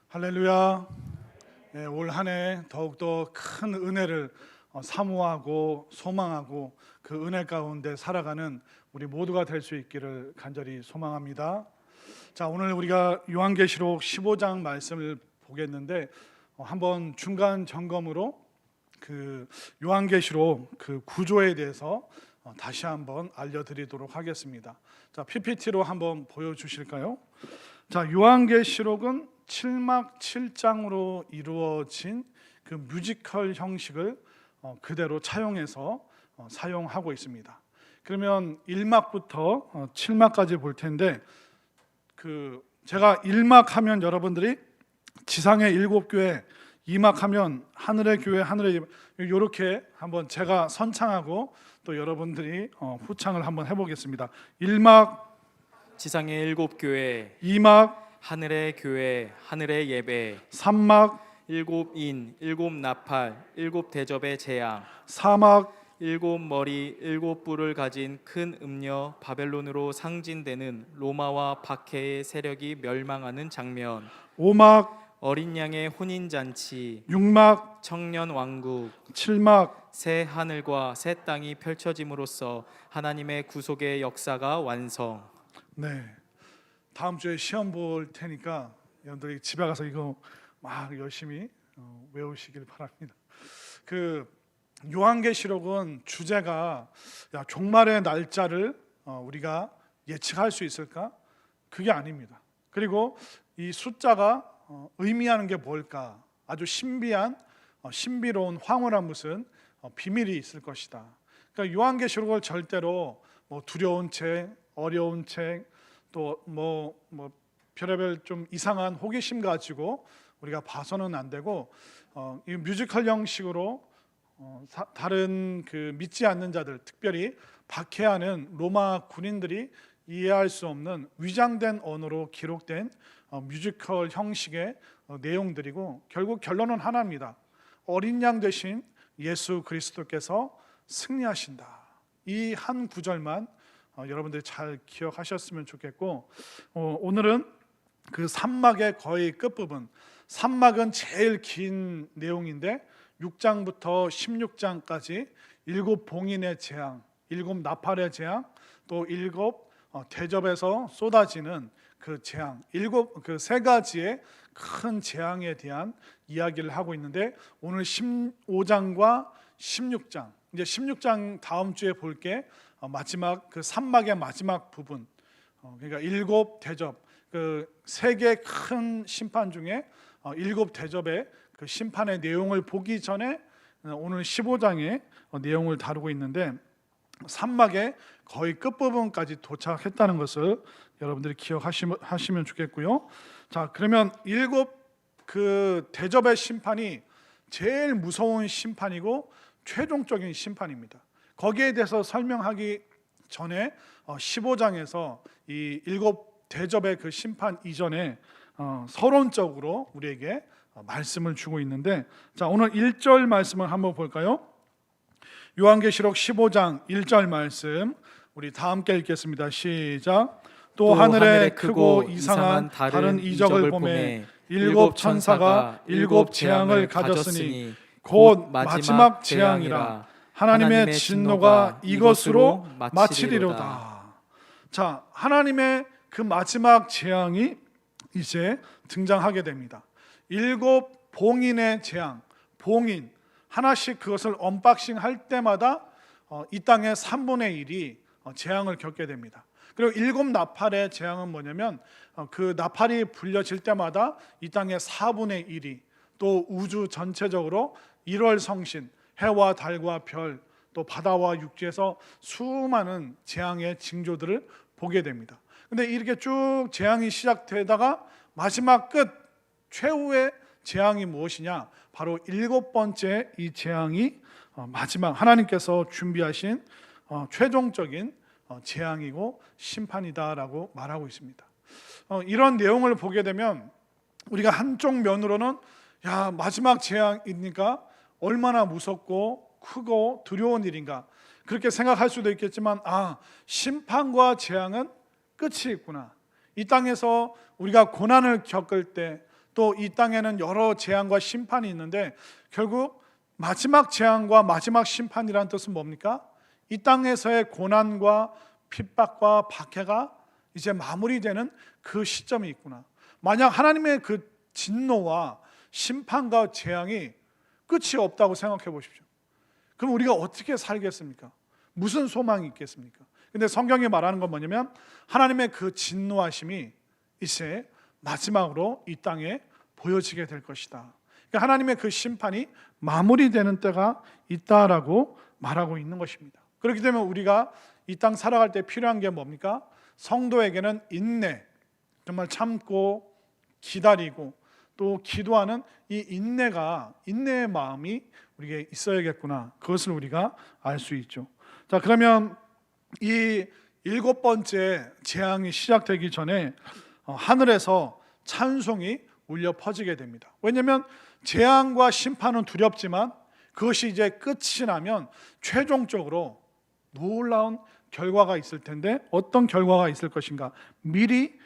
할렐루야. 올 한 해 더욱더 큰 은혜를 사모하고 소망하고 그 은혜 가운데 살아가는 우리 모두가 될 수 있기를 간절히 소망합니다. 자, 오늘 우리가 요한계시록 15장 말씀을 보겠는데 한번 중간 점검으로 그 요한계시록 그 구조에 대해서 다시 한번 알려드리도록 하겠습니다. 자, PPT로 한번 보여주실까요? 자, 요한계시록은 7막 7장으로 이루어진 그 뮤지컬 형식을 그대로 차용해서 사용하고 있습니다. 그러면 1막부터 7막까지 볼 텐데 그 제가 1막 하면 여러분들이 지상의 7교회, 2막 하면 하늘의 교회, 하늘의 이렇게 한번 제가 선창하고 또 여러분들이 후창을 한번 해보겠습니다. 1막 지상의 7교회, 2막 하늘의 교회, 하늘의 예배, 3막 7인, 7나팔, 7대접의 재앙, 4막 7머리, 7뿔을 가진 큰 음녀 바벨론으로 상징되는 로마와 박해의 세력이 멸망하는 장면, 5막 어린 양의 혼인잔치, 6막 청년 왕국, 7막 새 하늘과 새 땅이 펼쳐짐으로써 하나님의 구속의 역사가 완성. 네, 다음 주에 시험 볼 테니까 여러분들이 집에 가서 이거 막 열심히 외우시길 바랍니다. 그 요한계시록은 주제가 종말의 날짜를 우리가 예측할 수 있을까? 그게 아닙니다. 그리고 이 숫자가 의미하는 게 뭘까? 아주 신비한 신비로운 황홀한 무슨 비밀이 있을 것이다. 그러니까 요한계시록을 절대로 뭐 두려운 책, 어려운 책, 또 뭐 별의별 좀 이상한 호기심 가지고 우리가 봐서는 안 되고 이 뮤지컬 형식으로 다른 그 믿지 않는 자들, 특별히 박해하는 로마 군인들이 이해할 수 없는 위장된 언어로 기록된 뮤지컬 형식의 내용들이고, 결국 결론은 하나입니다. 어린 양 대신 예수 그리스도께서 승리하신다. 이 한 구절만 여러분들이 잘 기억하셨으면 좋겠고, 오늘은 그 3막의 거의 끝부분, 3막은 제일 긴 내용인데 6장부터 16장까지 7 봉인의 재앙, 7 나팔의 재앙, 또 7 대접에서 쏟아지는 그 재앙, 7 세 가지의 큰 재앙에 대한 이야기를 하고 있는데, 오늘 15장과 16장, 이제 16장 다음 주에 볼게 마지막 그 3막의 마지막 부분, 그러니까 7 대접, 그 세계 큰 심판 중에 7 대접의 그 심판의 내용을 보기 전에 오늘 15장의 내용을 다루고 있는데, 3막의 거의 끝부분까지 도착했다는 것을 여러분들이 기억하시면 좋겠고요. 자, 그러면 7 그 대접의 심판이 제일 무서운 심판이고 최종적인 심판입니다. 거기에 대해서 설명하기 전에 15장에서 이 7 대접의 그 심판 이전에 서론적으로 우리에게 말씀을 주고 있는데, 자, 오늘 1절 말씀을 한번 볼까요? 요한계시록 15장 1절 말씀 우리 다 함께 읽겠습니다. 시작. 또 하늘에 크고 이상한 다른 이적을 보매 7 천사가 7 재앙을 가졌으니 곧 마지막 재앙이라. 하나님의 진노가 이것으로 마치리로다. 자, 하나님의 그 마지막 재앙이 이제 등장하게 됩니다. 7 봉인의 재앙, 봉인 하나씩 그것을 언박싱 할 때마다 이 땅의 3분의 1이 재앙을 겪게 됩니다. 그리고 7 나팔의 재앙은 뭐냐면 그 나팔이 불려질 때마다 이 땅의 4분의 1이, 또 우주 전체적으로 1월 성신, 해와 달과 별, 또 바다와 육지에서 수많은 재앙의 징조들을 보게 됩니다. 근데 이렇게 쭉 재앙이 시작되다가 마지막 끝 최후의 재앙이 무엇이냐? 바로 7번째 이 재앙이 마지막 하나님께서 준비하신 최종적인 재앙이고 심판이다라고 말하고 있습니다. 이런 내용을 보게 되면 우리가 한쪽 면으로는 마지막 재앙이니까 얼마나 무섭고 크고 두려운 일인가, 그렇게 생각할 수도 있겠지만 심판과 재앙은 끝이 있구나. 이 땅에서 우리가 고난을 겪을 때, 또 이 땅에는 여러 재앙과 심판이 있는데 결국 마지막 재앙과 마지막 심판이라는 뜻은 뭡니까? 이 땅에서의 고난과 핍박과 박해가 이제 마무리되는 그 시점이 있구나. 만약 하나님의 그 진노와 심판과 재앙이 끝이 없다고 생각해 보십시오. 그럼 우리가 어떻게 살겠습니까? 무슨 소망이 있겠습니까? 근데 성경이 말하는 건 뭐냐면 하나님의 그 진노하심이 이제 마지막으로 이 땅에 보여지게 될 것이다. 그러니까 하나님의 그 심판이 마무리되는 때가 있다라고 말하고 있는 것입니다. 그렇기 때문에 우리가 이 땅 살아갈 때 필요한 게 뭡니까? 성도에게는 인내, 정말 참고 기다리고 또 기도하는 이 인내의 마음이 우리에게 있어야겠구나. 그것을 우리가 알 수 있죠. 자, 그러면 이 7번째 재앙이 시작되기 전에 하늘에서 찬송이 울려 퍼지게 됩니다. 왜냐하면 재앙과 심판은 두렵지만 그것이 이제 끝이 나면 최종적으로 놀라운 결과가 있을 텐데 어떤 결과가 있을 것인가 미리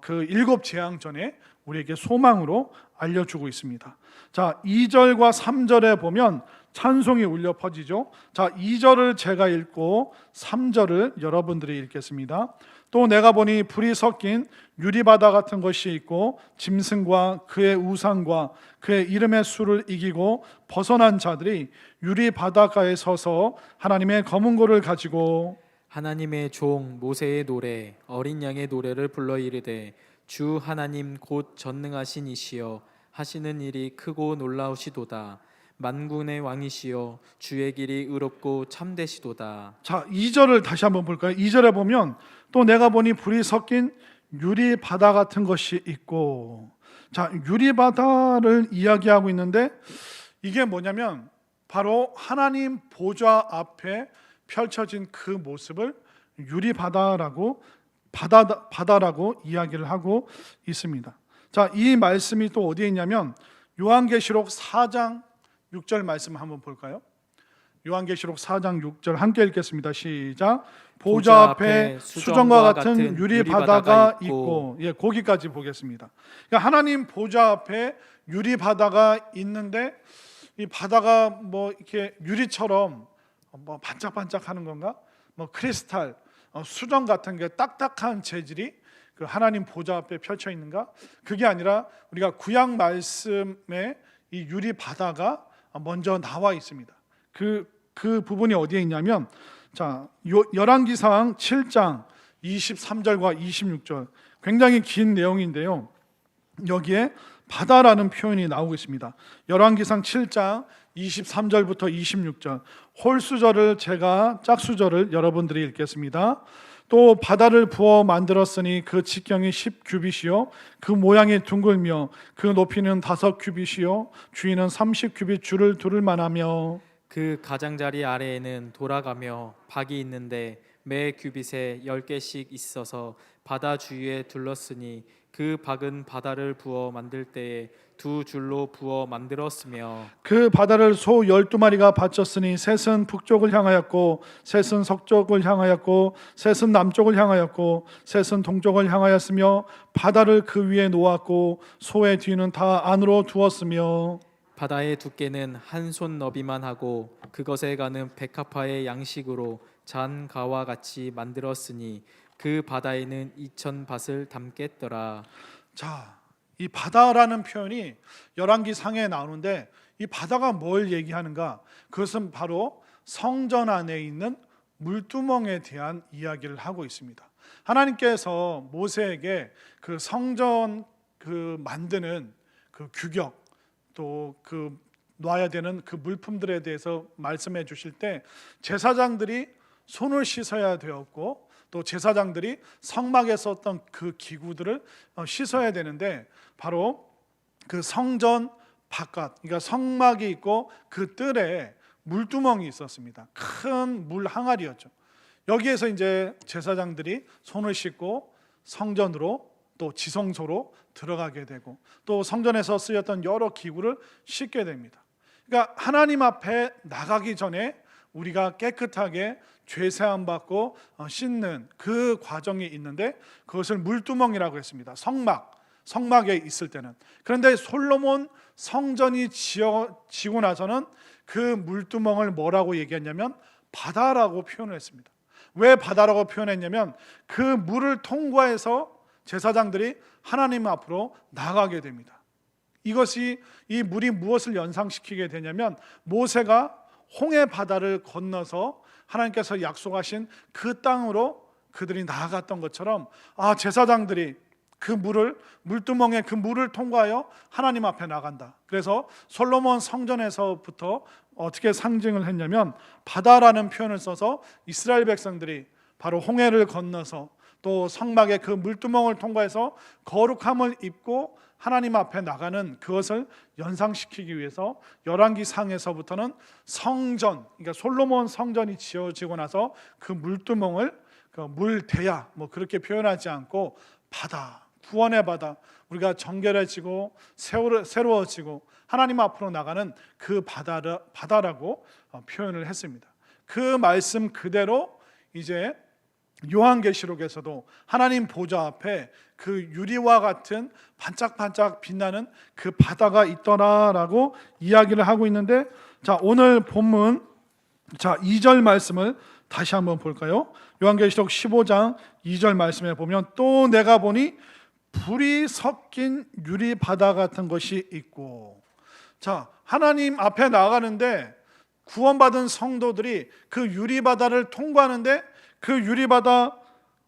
그 7 재앙 전에 우리에게 소망으로 알려주고 있습니다. 자, 2절과 3절에 보면 찬송이 울려 퍼지죠. 자, 2절을 제가 읽고 3절을 여러분들이 읽겠습니다. 또 내가 보니 불이 섞인 유리바다 같은 것이 있고 짐승과 그의 우상과 그의 이름의 수를 이기고 벗어난 자들이 유리바다가에 서서 하나님의 검은 고를 가지고 하나님의 종 모세의 노래 어린 양의 노래를 불러 이르되 주 하나님 곧 전능하신 이시여 하시는 일이 크고 놀라우시도다. 만군의 왕이시여 주의 길이 의롭고 참되시도다. 자, 2절을 다시 한번 볼까요? 2절에 보면 또 내가 보니 불이 섞인 유리바다 같은 것이 있고, 자, 유리바다를 이야기하고 있는데 이게 뭐냐면 바로 하나님 보좌 앞에 펼쳐진 그 모습을 유리바다라고 바다라고 이야기를 하고 있습니다. 자, 이 말씀이 또 어디에 있냐면 요한계시록 4장 6절 말씀 한번 볼까요? 요한계시록 4장 6절 함께 읽겠습니다. 시작. 보좌 앞에 수정과 같은 유리바다가 있고, 예, 거기까지 보겠습니다. 그러니까 하나님 보좌 앞에 유리바다가 있는데 이 바다가 뭐 이렇게 유리처럼 뭐 반짝반짝하는 건가? 뭐 크리스탈, 수정 같은 게 딱딱한 재질이 그 하나님 보좌 앞에 펼쳐 있는가? 그게 아니라 우리가 구약 말씀에 이 유리 바다가 먼저 나와 있습니다. 그 부분이 어디에 있냐면 자, 열왕기상 7장 23절과 26절 굉장히 긴 내용인데요. 여기에 바다라는 표현이 나오고 있습니다. 열왕기상 7장 23절부터 26절 홀수절을 제가 짝수절을 여러분들이 읽겠습니다. 또 바다를 부어 만들었으니 그 직경이 10규빗이요 그 모양이 둥글며 그 높이는 5규빗이요 주위는 30규빗 줄을 두를 만하며 그 가장자리 아래에는 돌아가며 박이 있는데 매 규빗에 10개씩 있어서 바다 주위에 둘렀으니 그 박은 바다를 부어 만들 때에 2줄로 부어 만들었으며 그 바다를 소 12마리가 바쳤으니 셋은 북쪽을 향하였고 셋은 서쪽을 향하였고 셋은 남쪽을 향하였고 셋은 동쪽을 향하였으며 바다를 그 위에 놓았고 소의 뒤는 다 안으로 두었으며 바다의 두께는 한 손 너비만 하고 그것에 가는 백합화의 양식으로 잔가와 같이 만들었으니 그 바다에는 2000밭을 담겠더라. 자, 이 바다라는 표현이 열왕기상에 나오는데 이 바다가 뭘 얘기하는가? 그것은 바로 성전 안에 있는 물두멍에 대한 이야기를 하고 있습니다. 하나님께서 모세에게 그 성전 그 만드는 그 규격 또 그 놔야 되는 그 물품들에 대해서 말씀해 주실 때 제사장들이 손을 씻어야 되었고 또 제사장들이 성막에 썼던 그 기구들을 씻어야 되는데 바로 그 성전 바깥, 그러니까 성막이 있고 그 뜰에 물두멍이 있었습니다. 큰 물 항아리였죠. 여기에서 이제 제사장들이 손을 씻고 성전으로 또 지성소로 들어가게 되고 또 성전에서 쓰였던 여러 기구를 씻게 됩니다. 그러니까 하나님 앞에 나가기 전에 우리가 깨끗하게 죄 사함 받고 씻는 그 과정이 있는데 그것을 물두멍이라고 했습니다. 성막, 성막에 있을 때는. 그런데 솔로몬 성전이 지고 나서는 그 물두멍을 뭐라고 얘기했냐면 바다라고 표현을 했습니다. 왜 바다라고 표현했냐면 그 물을 통과해서 제사장들이 하나님 앞으로 나가게 됩니다. 이것이, 이 물이 무엇을 연상시키게 되냐면 모세가 홍해 바다를 건너서 하나님께서 약속하신 그 땅으로 그들이 나아갔던 것처럼, 제사장들이 그 물두멍에 그 물을 통과하여 하나님 앞에 나간다. 그래서 솔로몬 성전에서부터 어떻게 상징을 했냐면 바다라는 표현을 써서 이스라엘 백성들이 바로 홍해를 건너서 또 성막의 그 물두멍을 통과해서 거룩함을 입고 하나님 앞에 나가는 그것을 연상시키기 위해서 열왕기상에서부터는 성전, 그러니까 솔로몬 성전이 지어지고 나서 그 물두멍을 물대야 그렇게 표현하지 않고 바다, 구원의 바다, 우리가 정결해지고 새로워지고 하나님 앞으로 나가는 그 바다라고 표현을 했습니다. 그 말씀 그대로 이제 요한계시록에서도 하나님 보좌 앞에 그 유리와 같은 반짝반짝 빛나는 그 바다가 있더라라고 이야기를 하고 있는데, 자, 오늘 본문 2절 말씀을 다시 한번 볼까요? 요한계시록 15장 2절 말씀에 보면 또 내가 보니 불이 섞인 유리 바다 같은 것이 있고, 자, 하나님 앞에 나가는데 구원받은 성도들이 그 유리 바다를 통과하는데 그 유리 바다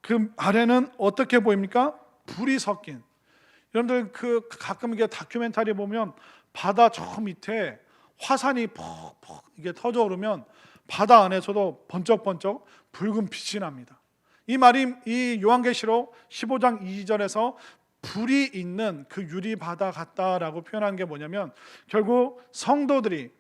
그 아래는 어떻게 보입니까? 불이 섞인. 여러분들 그 가끔 이게 다큐멘터리 보면 바다 저 밑에 화산이 퍽퍽 이게 터져 오르면 바다 안에서도 번쩍번쩍 붉은 빛이 납니다. 이 말이 이 요한계시록 15장 2절에서 불이 있는 그 유리 바다 같다라고 표현한 게 뭐냐면 결국 성도들이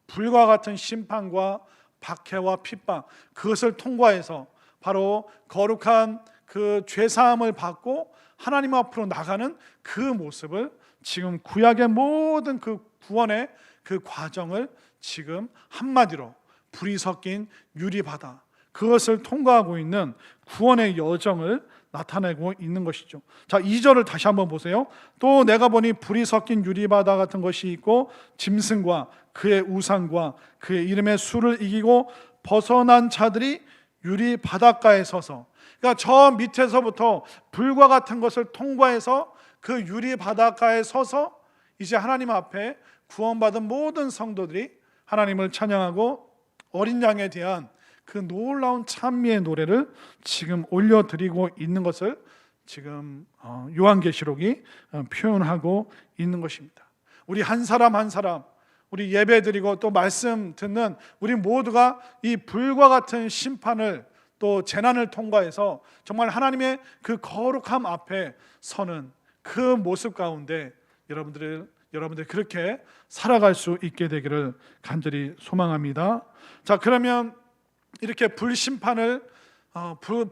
불과 같은 심판과 박해와 핍박, 그것을 통과해서 바로 거룩한 그 죄사함을 받고 하나님 앞으로 나가는 그 모습을 지금 구약의 모든 그 구원의 그 과정을 지금 한마디로 불이 섞인 유리바다, 그것을 통과하고 있는 구원의 여정을 나타내고 있는 것이죠. 자, 2절을 다시 한번 보세요. 또 내가 보니 불이 섞인 유리바다 같은 것이 있고 짐승과 그의 우상과 그의 이름의 수를 이기고 벗어난 자들이 유리 바닷가에 서서, 그러니까 저 밑에서부터 불과 같은 것을 통과해서 그 유리 바닷가에 서서 이제 하나님 앞에 구원받은 모든 성도들이 하나님을 찬양하고 어린 양에 대한 그 놀라운 찬미의 노래를 지금 올려드리고 있는 것을 지금 요한계시록이 표현하고 있는 것입니다. 우리 한 사람 한 사람, 우리 예배드리고 또 말씀 듣는 우리 모두가 이 불과 같은 심판을 또 재난을 통과해서 정말 하나님의 그 거룩함 앞에 서는 그 모습 가운데 여러분들 그렇게 살아갈 수 있게 되기를 간절히 소망합니다. 자, 그러면 이렇게 불심판을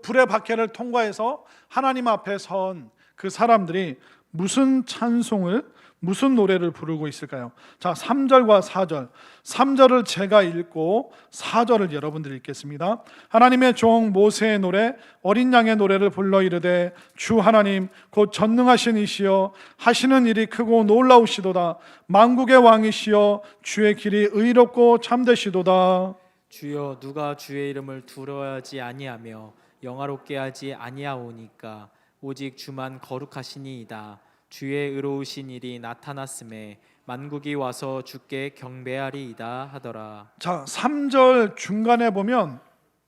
불의 박해를 통과해서 하나님 앞에 선 그 사람들이 무슨 찬송을, 무슨 노래를 부르고 있을까요? 자, 3절과 4절. 3절을 제가 읽고 4절을 여러분들이 읽겠습니다. 하나님의 종 모세의 노래, 어린 양의 노래를 불러 이르되 주 하나님 곧 전능하신 이시여 하시는 일이 크고 놀라우시도다. 만국의 왕이시여 주의 길이 의롭고 참되시도다. 주여 누가 주의 이름을 두려워하지 아니하며 영화롭게 하지 아니하오니까 오직 주만 거룩하시니이다. 주의 의로우신 일이 나타났음에 만국이 와서 주께 경배하리이다 하더라. 자, 3절 중간에 보면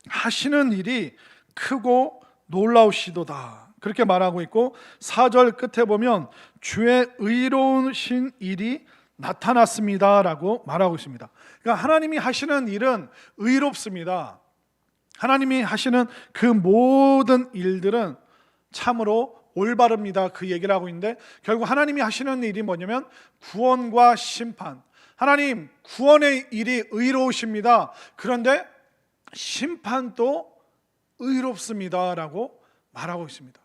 하시는 일이 크고 놀라우시도다 그렇게 말하고 있고, 4절 끝에 보면 주의 의로우신 일이 나타났습니다 라고 말하고 있습니다. 그러니까 하나님이 하시는 일은 의롭습니다. 하나님이 하시는 그 모든 일들은 참으로 올바릅니다, 그 얘기를 하고 있는데, 결국 하나님이 하시는 일이 뭐냐면 구원과 심판. 하나님 구원의 일이 의로우십니다. 그런데 심판도 의롭습니다 라고 말하고 있습니다.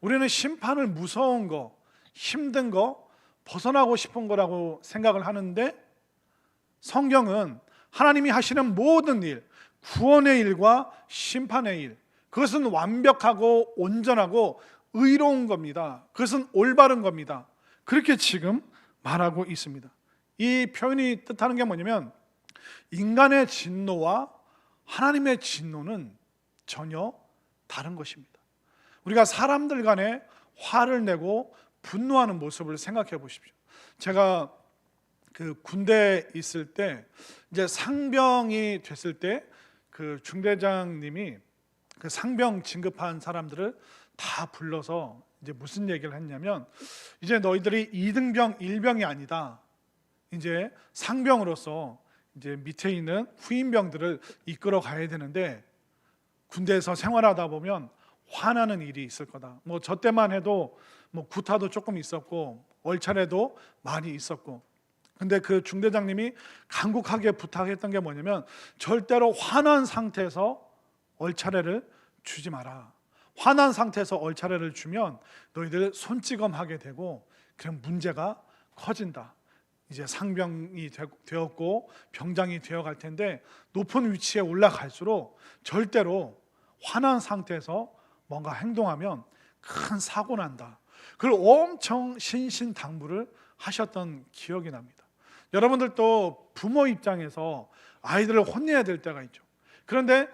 우리는 심판을 무서운 거, 힘든 거, 벗어나고 싶은 거라고 생각을 하는데, 성경은 하나님이 하시는 모든 일, 구원의 일과 심판의 일, 그것은 완벽하고 온전하고 의로운 겁니다. 그것은 올바른 겁니다. 그렇게 지금 말하고 있습니다. 이 표현이 뜻하는 게 뭐냐면 인간의 진노와 하나님의 진노는 전혀 다른 것입니다. 우리가 사람들 간에 화를 내고 분노하는 모습을 생각해 보십시오. 제가 그 군대에 있을 때 이제 상병이 됐을 때 그 중대장님이 그 상병 진급한 사람들을 다 불러서 이제 무슨 얘기를 했냐면, 이제 너희들이 2등병 1병이 아니다. 이제 상병으로서 이제 밑에 있는 후임병들을 이끌어 가야 되는데 군대에서 생활하다 보면 화나는 일이 있을 거다. 뭐 저 때만 해도 뭐 구타도 조금 있었고 얼차례도 많이 있었고, 근데 그 중대장님이 간곡하게 부탁했던 게 뭐냐면 절대로 화난 상태에서 얼차례를 주지 마라. 화난 상태에서 얼차례를 주면 너희들 손찌검하게 되고 그런 문제가 커진다. 이제 상병이 되었고 병장이 되어갈 텐데 높은 위치에 올라갈수록 절대로 화난 상태에서 뭔가 행동하면 큰 사고 난다. 그걸 엄청 신신당부를 하셨던 기억이 납니다. 여러분들도 부모 입장에서 아이들을 혼내야 될 때가 있죠. 그런데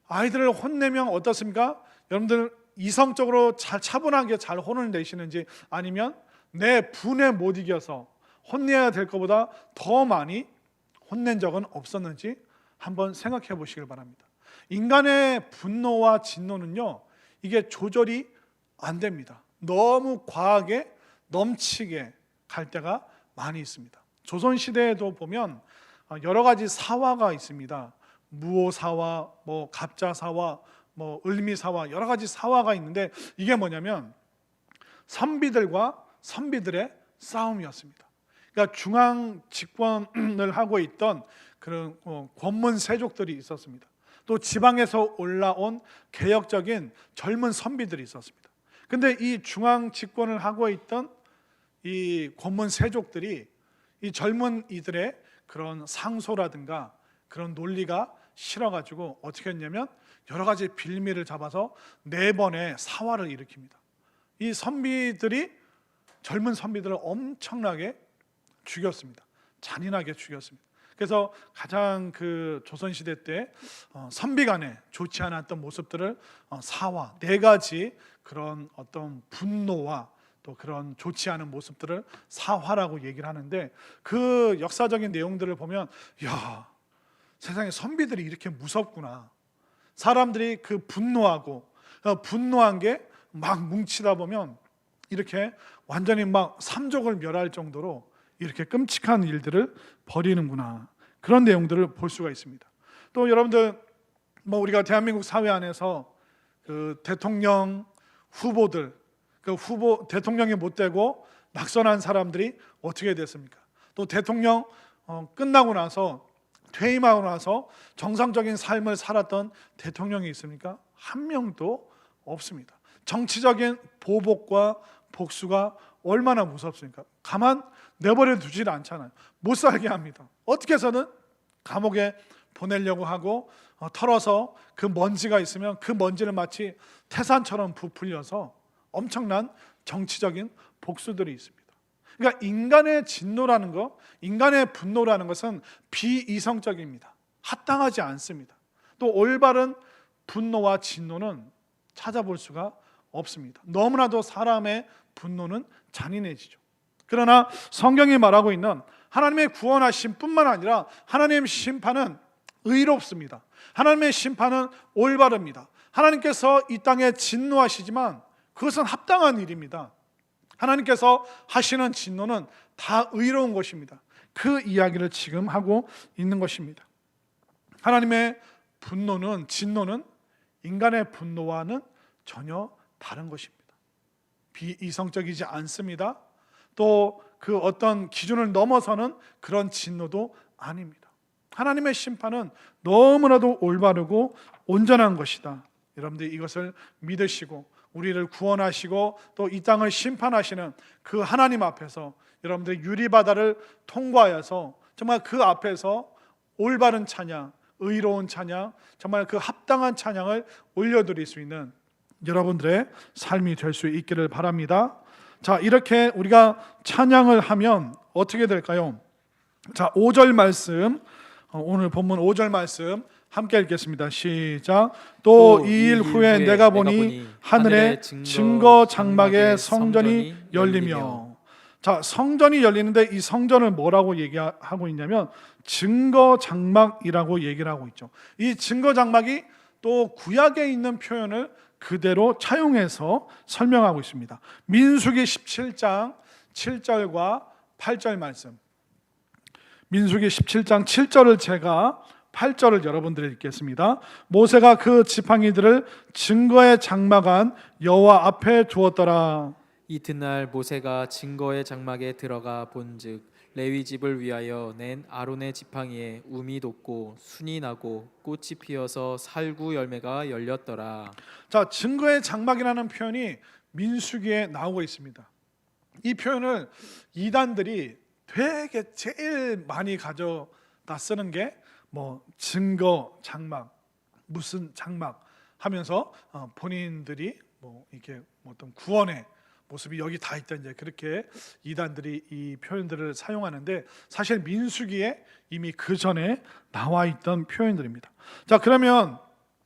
아이들을 혼내면 어떻습니까? 여러분들 이성적으로 잘 차분하게 잘 혼을 내시는지, 아니면 내 분에 못 이겨서 혼내야 될 것보다 더 많이 혼낸 적은 없었는지 한번 생각해 보시길 바랍니다. 인간의 분노와 진노는요, 이게 조절이 안 됩니다. 너무 과하게 넘치게 갈 때가 많이 있습니다. 조선시대에도 보면 여러 가지 사화가 있습니다. 무오사화, 뭐 갑자사화, 뭐 을미사화, 여러 가지 사화가 있는데 이게 뭐냐면 선비들과 선비들의 싸움이었습니다. 그러니까 중앙 집권을 하고 있던 그런 권문 세족들이 있었습니다. 또 지방에서 올라온 개혁적인 젊은 선비들이 있었습니다. 근데 이 중앙 집권을 하고 있던 이 권문 세족들이 이 젊은 이들의 그런 상소라든가 그런 논리가 싫어가지고 어떻게 했냐면 여러 가지 빌미를 잡아서 4번의 사화를 일으킵니다. 이 선비들이 젊은 선비들을 엄청나게 죽였습니다. 잔인하게 죽였습니다. 그래서 가장 그 조선시대 때 선비 간에 좋지 않았던 모습들을 사화, 4가지 그런 어떤 분노와 또 그런 좋지 않은 모습들을 사화라고 얘기를 하는데, 그 역사적인 내용들을 보면 야, 세상에 선비들이 이렇게 무섭구나. 사람들이 그 분노하고 분노한 게 막 뭉치다 보면 이렇게 완전히 막 삼족을 멸할 정도로 이렇게 끔찍한 일들을 벌이는구나. 그런 내용들을 볼 수가 있습니다. 또 여러분들 뭐 우리가 대한민국 사회 안에서 그 대통령 후보들, 그 후보 대통령이 못 되고 낙선한 사람들이 어떻게 됐습니까? 또 대통령 끝나고 나서 퇴임하고 나서 정상적인 삶을 살았던 대통령이 있습니까? 한 명도 없습니다. 정치적인 보복과 복수가 얼마나 무섭습니까? 가만 내버려 두질 않잖아요. 못 살게 합니다. 어떻게 해서는 감옥에 보내려고 하고 털어서 그 먼지가 있으면 그 먼지를 마치 태산처럼 부풀려서 엄청난 정치적인 복수들이 있습니다. 그러니까 인간의 진노라는 것, 인간의 분노라는 것은 비이성적입니다. 합당하지 않습니다. 또 올바른 분노와 진노는 찾아볼 수가 없습니다. 너무나도 사람의 분노는 잔인해지죠. 그러나 성경이 말하고 있는 하나님의 구원하심 뿐만 아니라 하나님의 심판은 의롭습니다. 하나님의 심판은 올바릅니다. 하나님께서 이 땅에 진노하시지만 그것은 합당한 일입니다. 하나님께서 하시는 진노는 다 의로운 것입니다. 그 이야기를 지금 하고 있는 것입니다. 하나님의 분노는, 진노는 인간의 분노와는 전혀 다른 것입니다. 비이성적이지 않습니다. 또 그 어떤 기준을 넘어서는 그런 진노도 아닙니다. 하나님의 심판은 너무나도 올바르고 온전한 것이다. 여러분들 이것을 믿으시고 우리를 구원하시고 또 이 땅을 심판하시는 그 하나님 앞에서 여러분들 유리바다를 통과하여서 정말 그 앞에서 올바른 찬양, 의로운 찬양, 정말 그 합당한 찬양을 올려드릴 수 있는 여러분들의 삶이 될 수 있기를 바랍니다. 자, 이렇게 우리가 찬양을 하면 어떻게 될까요? 자, 5절 말씀, 오늘 본문 5절 말씀 함께 읽겠습니다. 시작. 또 2일 후에 내가 보니 하늘에 증거 장막의 성전이 열리며. 자, 성전이 열리는데 이 성전을 뭐라고 얘기하고 있냐면 증거 장막이라고 얘기를 하고 있죠. 이 증거 장막이 또 구약에 있는 표현을 그대로 차용해서 설명하고 있습니다. 민수기 17장 7절과 8절 말씀. 민수기 17장 7절을 제가 8절을 여러분들이 읽겠습니다. 모세가 그 지팡이들을 증거의 장막한 여호와 앞에 두었더라. 이튿날 모세가 증거의 장막에 들어가 본즉 레위 집을 위하여 낸 아론의 지팡이에 움이 돋고 순이 나고 꽃이 피어서 살구 열매가 열렸더라. 자, 증거의 장막이라는 표현이 민수기에 나오고 있습니다. 이 표현을 이단들이 되게 제일 많이 가져다 쓰는 게 증거 장막, 무슨 장막 하면서 본인들이 이게 어떤 구원의 모습이 여기 다 있다, 이제 그렇게 이단들이 이 표현들을 사용하는데 사실 민수기에 이미 그 전에 나와 있던 표현들입니다. 자, 그러면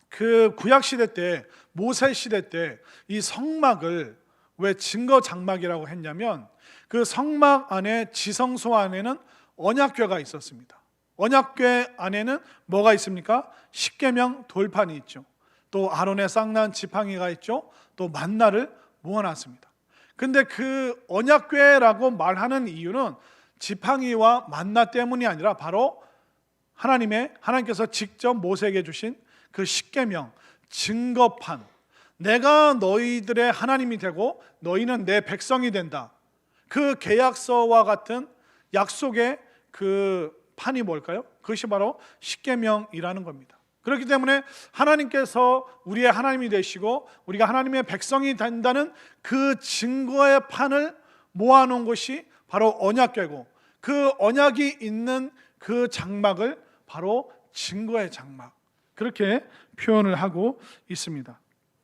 그 구약 시대 때, 모세 시대 때 이 성막을 왜 증거 장막이라고 했냐면 그 성막 안에, 지성소 안에는 언약궤가 있었습니다. 언약궤 안에는 뭐가 있습니까? 십계명 돌판이 있죠. 또 아론의 쌍난 지팡이가 있죠. 또 만나를 모아놨습니다. 근데 그 언약궤라고 말하는 이유는 지팡이와 만나 때문이 아니라 바로 하나님께서 직접 모세에게 주신 그 십계명, 증거판, 내가 너희들의 하나님이 되고 너희는 내 백성이 된다, 그 계약서와 같은 약속의 그 판이 뭘까요? 그것이 바로 십계명이라는 겁니다. 그렇기 때문에 하나님께서 우리의 하나님이 되시고 우리가 하나님의 백성이 된다는 그 증거의 판을 모아놓은 것이 바로 언약궤고, 그 언약이 있는 그 장막을 바로 증거의 장막, 그렇게 표현을 하고 있습니다.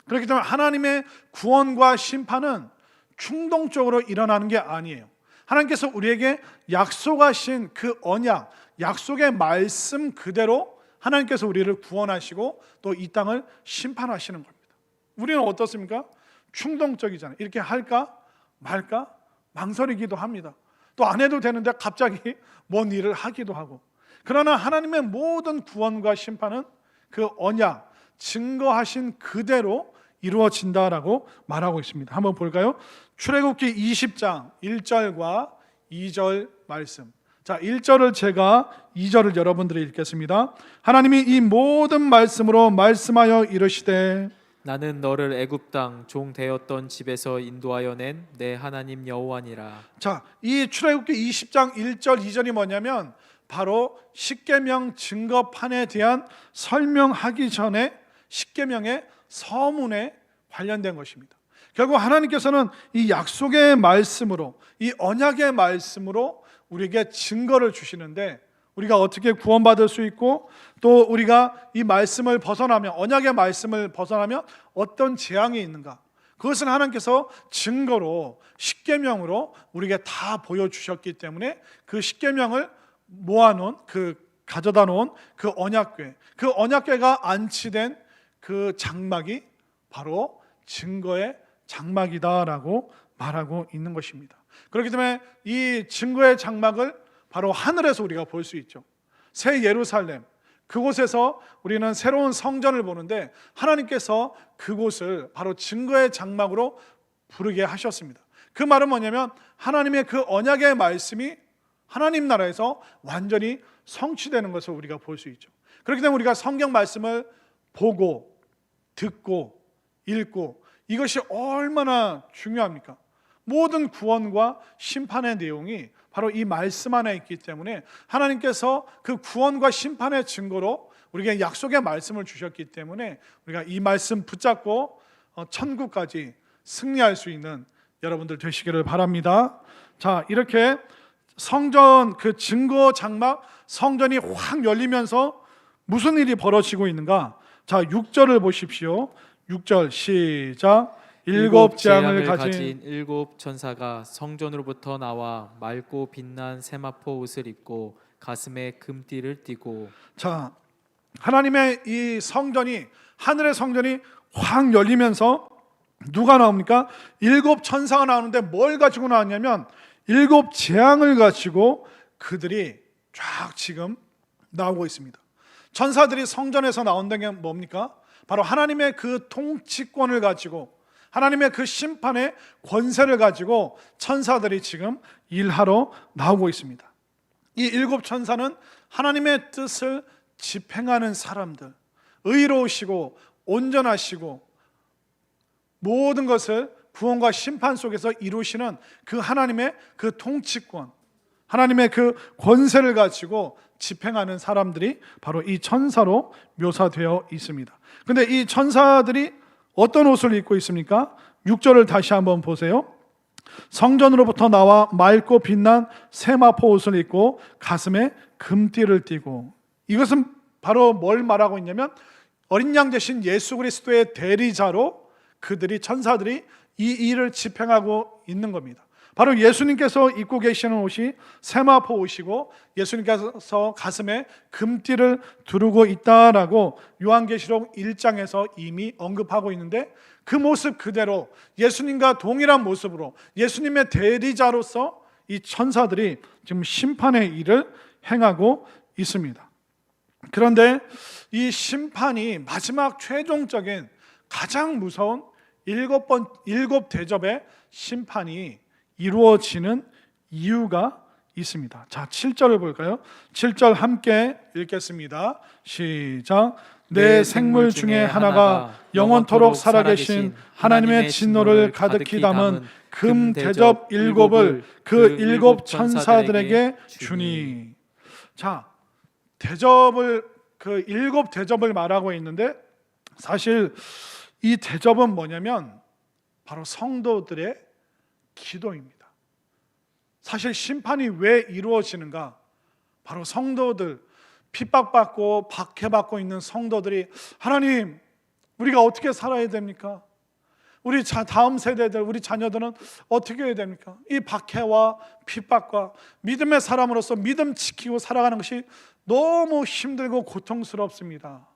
그렇기 때문에 하나님의 구원과 심판은 충동적으로 일어나는 게 아니에요. 하나님께서 우리에게 약속하신 그 언약, 약속의 말씀 그대로 하나님께서 우리를 구원하시고 또 이 땅을 심판하시는 겁니다. 우리는 어떻습니까? 충동적이잖아요. 이렇게 할까 말까 망설이기도 합니다. 또 안 해도 되는데 갑자기 뭔 일을 하기도 하고. 그러나 하나님의 모든 구원과 심판은 그 언약, 증거하신 그대로 이루어진다라고 말하고 있습니다. 한번 볼까요? 출애굽기 20장 1절과 2절 말씀. 자, 1절을 제가 2절을 여러분들이 읽겠습니다. 하나님이 이 모든 말씀으로 말씀하여 이르시되 나는 너를 애굽 땅 종 되었던 집에서 인도하여 낸 내 하나님 여호와니라. 자, 이 출애굽기 20장 1절 2절이 뭐냐면 바로 십계명 증거판에 대한 설명하기 전에 십계명의 서문에 관련된 것입니다. 결국 하나님께서는 이 약속의 말씀으로, 이 언약의 말씀으로 우리에게 증거를 주시는데 우리가 어떻게 구원받을 수 있고 또 우리가 이 말씀을 벗어나면, 언약의 말씀을 벗어나면 어떤 재앙이 있는가, 그것은 하나님께서 증거로 십계명으로 우리에게 다 보여주셨기 때문에 그 십계명을 모아놓은, 가져다 놓은 그 언약궤, 그 언약궤가 안치된 그 장막이 바로 증거의 장막이다라고 말하고 있는 것입니다. 그렇기 때문에 이 증거의 장막을 바로 하늘에서 우리가 볼 수 있죠. 새 예루살렘, 그곳에서 우리는 새로운 성전을 보는데 하나님께서 그곳을 바로 증거의 장막으로 부르게 하셨습니다. 그 말은 뭐냐면 하나님의 그 언약의 말씀이 하나님 나라에서 완전히 성취되는 것을 우리가 볼 수 있죠. 그렇기 때문에 우리가 성경 말씀을 보고 듣고 읽고, 이것이 얼마나 중요합니까? 모든 구원과 심판의 내용이 바로 이 말씀 안에 있기 때문에 하나님께서 그 구원과 심판의 증거로 우리에게 약속의 말씀을 주셨기 때문에 우리가 이 말씀 붙잡고 천국까지 승리할 수 있는 여러분들 되시기를 바랍니다. 자, 이렇게 성전, 그 증거 장막, 성전이 확 열리면서 무슨 일이 벌어지고 있는가? 자, 6절을 보십시오. 6절 시작. 일곱 재앙을 가진 일곱 천사가 성전으로부터 나와 맑고 빛난 세마포 옷을 입고 가슴에 금띠를 띠고. 자, 하나님의 이 성전이, 하늘의 성전이 확 열리면서 누가 나옵니까? 일곱 천사가 나오는데 뭘 가지고 나왔냐면 일곱 재앙을 가지고 그들이 쫙 지금 나오고 있습니다. 천사들이 성전에서 나온다는 게 뭡니까? 바로 하나님의 그 통치권을 가지고, 하나님의 그 심판의 권세를 가지고 천사들이 지금 일하러 나오고 있습니다. 이 일곱 천사는 하나님의 뜻을 집행하는 사람들, 의로우시고 온전하시고 모든 것을 구원과 심판 속에서 이루시는 그 하나님의 그 통치권, 하나님의 그 권세를 가지고 집행하는 사람들이 바로 이 천사로 묘사되어 있습니다. 근데 이 천사들이 어떤 옷을 입고 있습니까? 6절을 다시 한번 보세요. 성전으로부터 나와 맑고 빛난 세마포 옷을 입고 가슴에 금띠를 띠고. 이것은 바로 뭘 말하고 있냐면 어린 양 대신 예수 그리스도의 대리자로 그들이, 천사들이 이 일을 집행하고 있는 겁니다. 바로 예수님께서 입고 계시는 옷이 세마포 옷이고 예수님께서 가슴에 금띠를 두르고 있다라고 요한계시록 1장에서 이미 언급하고 있는데, 그 모습 그대로 예수님과 동일한 모습으로 예수님의 대리자로서 이 천사들이 지금 심판의 일을 행하고 있습니다. 그런데 이 심판이 마지막 최종적인 가장 무서운 일곱 대접의 심판이 이루어지는 이유가 있습니다. 자, 7절을 볼까요? 7절 함께 읽겠습니다. 시작. 내 생물 중에 하나가 영원토록 살아계신 하나님의 진노를 가득히 담은 금 대접 일곱을 그 일곱 천사들에게 주니. 자, 대접을, 그 일곱 대접을 말하고 있는데 사실 이 대접은 뭐냐면 바로 성도들의 기도입니다. 사실 심판이 왜 이루어지는가? 바로 성도들, 핍박받고 박해받고 있는 성도들이, 하나님, 우리가 어떻게 살아야 됩니까? 우리 다음 세대들, 우리 자녀들은 어떻게 해야 됩니까? 이 박해와 핍박과 믿음의 사람으로서 믿음 지키고 살아가는 것이 너무 힘들고 고통스럽습니다.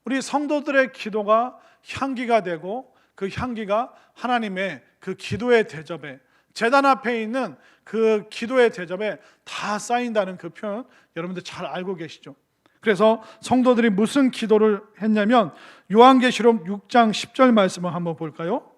우리 성도들의 기도가 향기가 되고 그 향기가 하나님의 그 기도의 대접에, 제단 앞에 있는 그 기도의 대접에 다 쌓인다는 그 표현 여러분들 잘 알고 계시죠? 그래서 성도들이 무슨 기도를 했냐면 요한계시록 6장 10절 말씀을 한번 볼까요?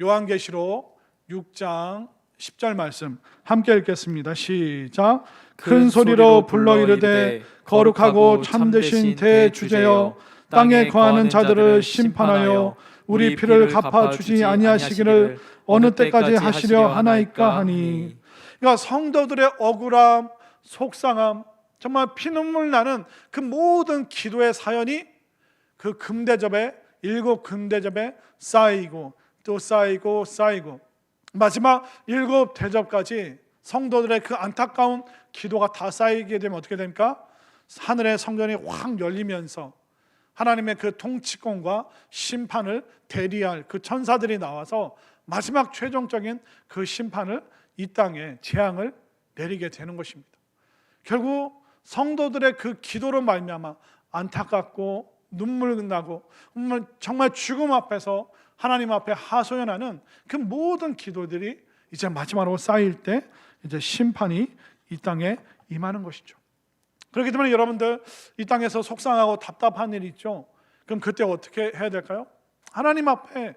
요한계시록 6장 10절 말씀 함께 읽겠습니다. 시작. 큰 소리로 불러 이르되 거룩하고 참되신 대주제여, 땅에 거하는 자들을 심판하여 우리 피를 갚아주지 아니하시기를 어느 때까지 하시려 하나이까 하니. 그러니까 성도들의 억울함, 속상함, 정말 피눈물 나는 그 모든 기도의 사연이 그 금대접에, 일곱 금대접에 쌓이고 또 쌓이고 쌓이고 마지막 일곱 대접까지 성도들의 그 안타까운 기도가 다 쌓이게 되면 어떻게 됩니까? 하늘의 성전이 확 열리면서 하나님의 그 통치권과 심판을 대리할 그 천사들이 나와서 마지막 최종적인 그 심판을, 이 땅에 재앙을 내리게 되는 것입니다. 결국 성도들의 그 기도로 말미암아 안타깝고 눈물 나고 정말 죽음 앞에서 하나님 앞에 하소연하는 그 모든 기도들이 이제 마지막으로 쌓일 때 이제 심판이 이 땅에 임하는 것이죠. 그렇기 때문에 여러분들 이 땅에서 속상하고 답답한 일이 있죠. 그럼 그때 어떻게 해야 될까요? 하나님 앞에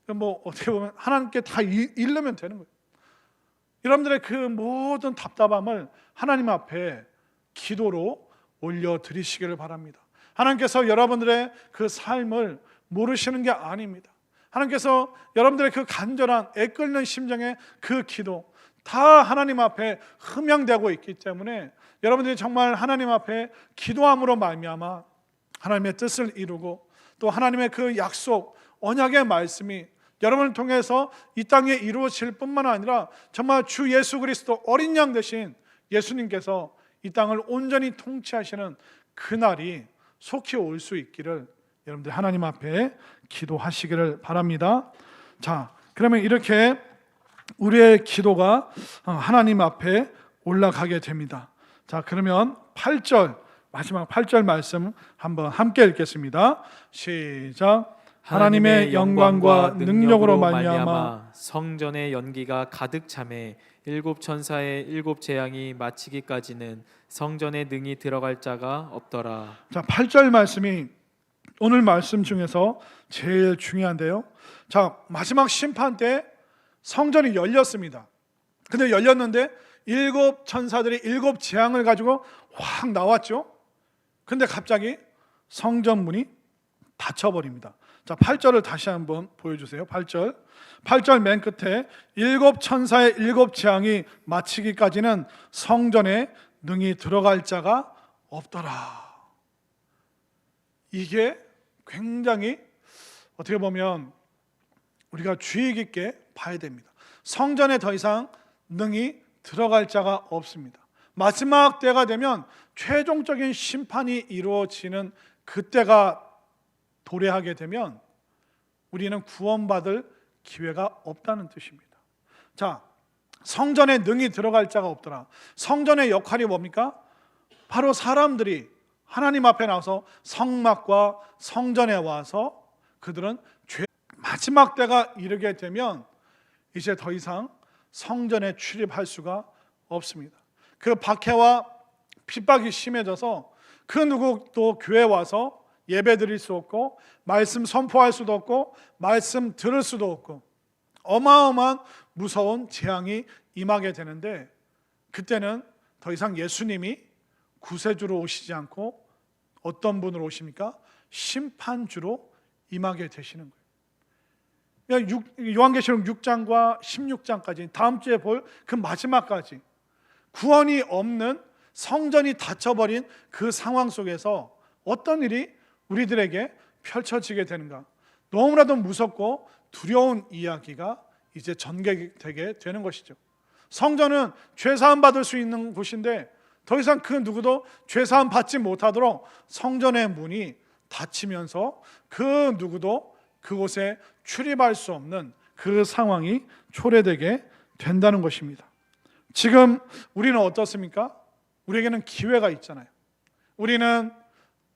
어떻게 보면 하나님께 다 일르면 되는 거예요. 여러분들의 그 모든 답답함을 하나님 앞에 기도로 올려드리시기를 바랍니다. 하나님께서 여러분들의 그 삶을 모르시는 게 아닙니다. 하나님께서 여러분들의 그 간절한 애끓는 심정의 그 기도 다 하나님 앞에 흠양되고 있기 때문에 여러분들이 정말 하나님 앞에 기도함으로 말미암아 하나님의 뜻을 이루고 또 하나님의 그 약속, 언약의 말씀이 여러분을 통해서 이 땅에 이루어질 뿐만 아니라 정말 주 예수 그리스도 어린 양 되신 예수님께서 이 땅을 온전히 통치하시는 그날이 속히 올 수 있기를 여러분들 하나님 앞에 기도하시기를 바랍니다. 자, 그러면 이렇게 우리의 기도가 하나님 앞에 올라가게 됩니다. 자, 그러면 8절, 마지막 8절 말씀 한번 함께 읽겠습니다. 시작. 하나님의 영광과 능력으로 말미암아 성전의 연기가 가득 차매 일곱 천사의 일곱 재앙이 마치기까지는 성전에 능히 들어갈 자가 없더라. 자, 8절 말씀이 오늘 말씀 중에서 제일 중요한데요. 자, 마지막 심판 때 성전이 열렸습니다. 근데 열렸는데 일곱 천사들이 일곱 재앙을 가지고 확 나왔죠. 근데 갑자기 성전 문이 닫혀버립니다. 자, 8절을 다시 한번 보여주세요. 8절 맨 끝에 일곱 천사의 일곱 재앙이 마치기까지는 성전에 능히 들어갈 자가 없더라. 이게 굉장히 어떻게 보면 우리가 주의 깊게 봐야 됩니다. 성전에 더 이상 능히 들어갈 자가 없습니다. 마지막 때가 되면 최종적인 심판이 이루어지는 그때가 도래하게 되면 우리는 구원받을 기회가 없다는 뜻입니다. 자, 성전에 능히 들어갈 자가 없더라. 성전의 역할이 뭡니까? 바로 사람들이 하나님 앞에 나와서 성막과 성전에 와서 그들은 마지막 때가 이르게 되면 이제 더 이상 성전에 출입할 수가 없습니다. 그 박해와 핍박이 심해져서 그 누구도 교회에 와서 예배 드릴 수 없고 말씀 선포할 수도 없고 말씀 들을 수도 없고 어마어마한 무서운 재앙이 임하게 되는데, 그때는 더 이상 예수님이 구세주로 오시지 않고 어떤 분으로 오십니까? 심판주로 임하게 되시는 거예요. 요한계시록 6장과 16장까지 다음 주에 볼 그 마지막까지 구원이 없는 성전이 닫혀버린 그 상황 속에서 어떤 일이 우리들에게 펼쳐지게 되는가? 너무나도 무섭고 두려운 이야기가 이제 전개되게 되는 것이죠. 성전은 죄사함 받을 수 있는 곳인데 더 이상 그 누구도 죄사함 받지 못하도록 성전의 문이 닫히면서 그 누구도 그곳에 출입할 수 없는 그 상황이 초래되게 된다는 것입니다. 지금 우리는 어떻습니까? 우리에게는 기회가 있잖아요. 우리는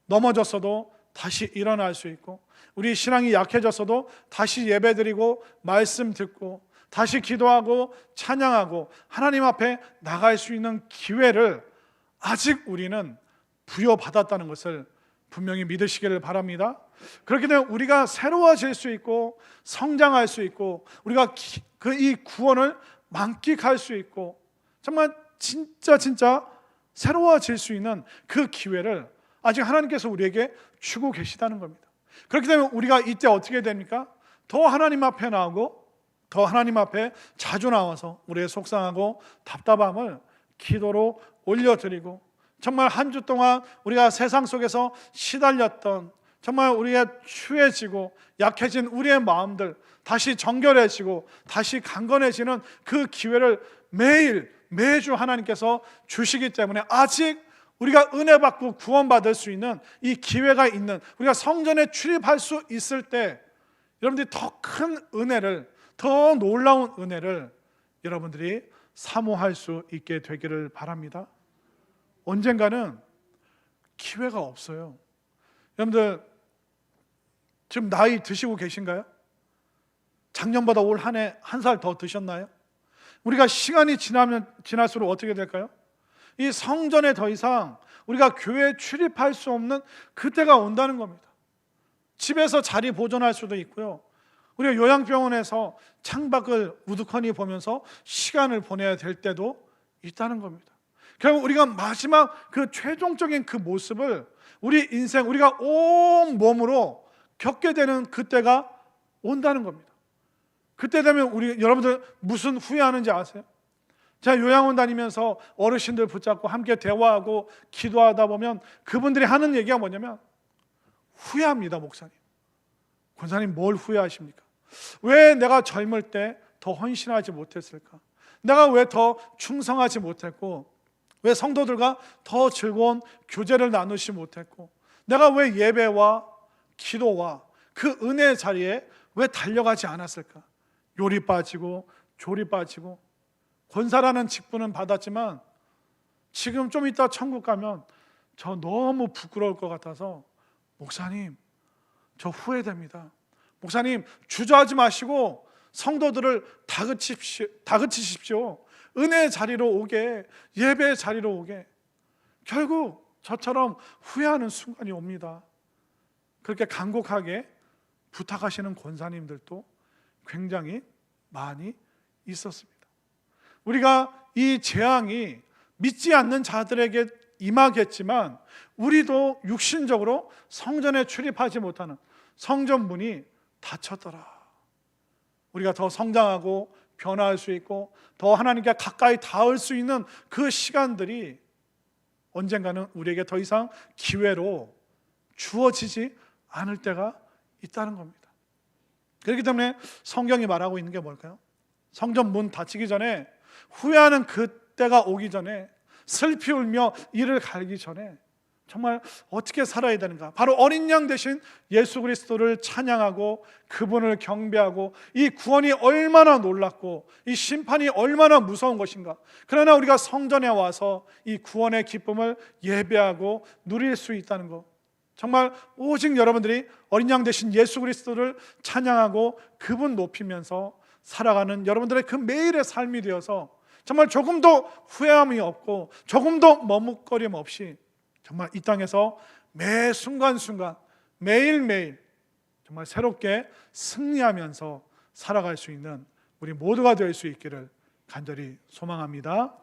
넘어졌어도 다시 일어날 수 있고, 우리 신앙이 약해졌어도 다시 예배드리고 말씀 듣고 다시 기도하고 찬양하고 하나님 앞에 나갈 수 있는 기회를 아직 우리는 부여받았다는 것을 분명히 믿으시기를 바랍니다. 그렇게 되면 우리가 새로워질 수 있고 성장할 수 있고 우리가 이 구원을 만끽할 수 있고 정말 진짜 새로워질 수 있는 그 기회를 아직 하나님께서 우리에게 주고 계시다는 겁니다. 그렇게 되면 우리가 이때 어떻게 됩니까? 더 하나님 앞에 나오고 더 하나님 앞에 자주 나와서 우리의 속상하고 답답함을 기도로 올려드리고, 정말 한 주 동안 우리가 세상 속에서 시달렸던, 정말 우리가 추해지고 약해진 우리의 마음들 다시 정결해지고 다시 강건해지는 그 기회를 매주 하나님께서 주시기 때문에 아직 우리가 은혜 받고 구원받을 수 있는 이 기회가 있는, 우리가 성전에 출입할 수 있을 때 여러분들이 더 큰 은혜를, 더 놀라운 은혜를 여러분들이 사모할 수 있게 되기를 바랍니다. 언젠가는 기회가 없어요. 여러분들 지금 나이 드시고 계신가요? 작년보다 올 한 해 한 살 더 드셨나요? 우리가 시간이 지날수록 어떻게 될까요? 이 성전에 더 이상 우리가 교회에 출입할 수 없는 그때가 온다는 겁니다. 집에서 자리 보존할 수도 있고요, 우리가 요양병원에서 창밖을 우두커니 보면서 시간을 보내야 될 때도 있다는 겁니다. 결국 우리가 마지막 그 최종적인 그 모습을 우리 인생, 우리가 온 몸으로 겪게 되는 그때가 온다는 겁니다. 그때 되면 여러분들 무슨 후회하는지 아세요? 제가 요양원 다니면서 어르신들 붙잡고 함께 대화하고 기도하다 보면 그분들이 하는 얘기가 뭐냐면 후회합니다. 목사님, 권사님 뭘 후회하십니까? 왜 내가 젊을 때 더 헌신하지 못했을까? 내가 왜 더 충성하지 못했고, 왜 성도들과 더 즐거운 교제를 나누지 못했고, 내가 왜 예배와 기도와 그 은혜의 자리에 왜 달려가지 않았을까? 요리 빠지고 조리 빠지고 권사라는 직분은 받았지만 지금 좀 이따 천국 가면 저 너무 부끄러울 것 같아서 목사님 저 후회됩니다. 목사님 주저하지 마시고 성도들을 다그치십시오. 은혜의 자리로 오게, 예배의 자리로 오게. 결국 저처럼 후회하는 순간이 옵니다. 그렇게 간곡하게 부탁하시는 권사님들도 굉장히 많이 있었습니다. 우리가 이 재앙이 믿지 않는 자들에게 임하겠지만 우리도 육신적으로 성전에 출입하지 못하는 성전문이 닫혔더라. 우리가 더 성장하고 변화할 수 있고 더 하나님께 가까이 닿을 수 있는 그 시간들이 언젠가는 우리에게 더 이상 기회로 주어지지 않을 때가 있다는 겁니다. 그렇기 때문에 성경이 말하고 있는 게 뭘까요? 성전 문 닫히기 전에, 후회하는 그때가 오기 전에, 슬피 울며 이를 갈기 전에 정말 어떻게 살아야 되는가? 바로 어린 양 대신 예수 그리스도를 찬양하고 그분을 경배하고 이 구원이 얼마나 놀랍고 이 심판이 얼마나 무서운 것인가. 그러나 우리가 성전에 와서 이 구원의 기쁨을 예배하고 누릴 수 있다는 것, 정말 오직 여러분들이 어린 양 대신 예수 그리스도를 찬양하고 그분 높이면서 살아가는 여러분들의 그 매일의 삶이 되어서 정말 조금도 후회함이 없고 조금도 머뭇거림 없이 정말 이 땅에서 매 순간순간 매일매일 정말 새롭게 승리하면서 살아갈 수 있는 우리 모두가 될 수 있기를 간절히 소망합니다.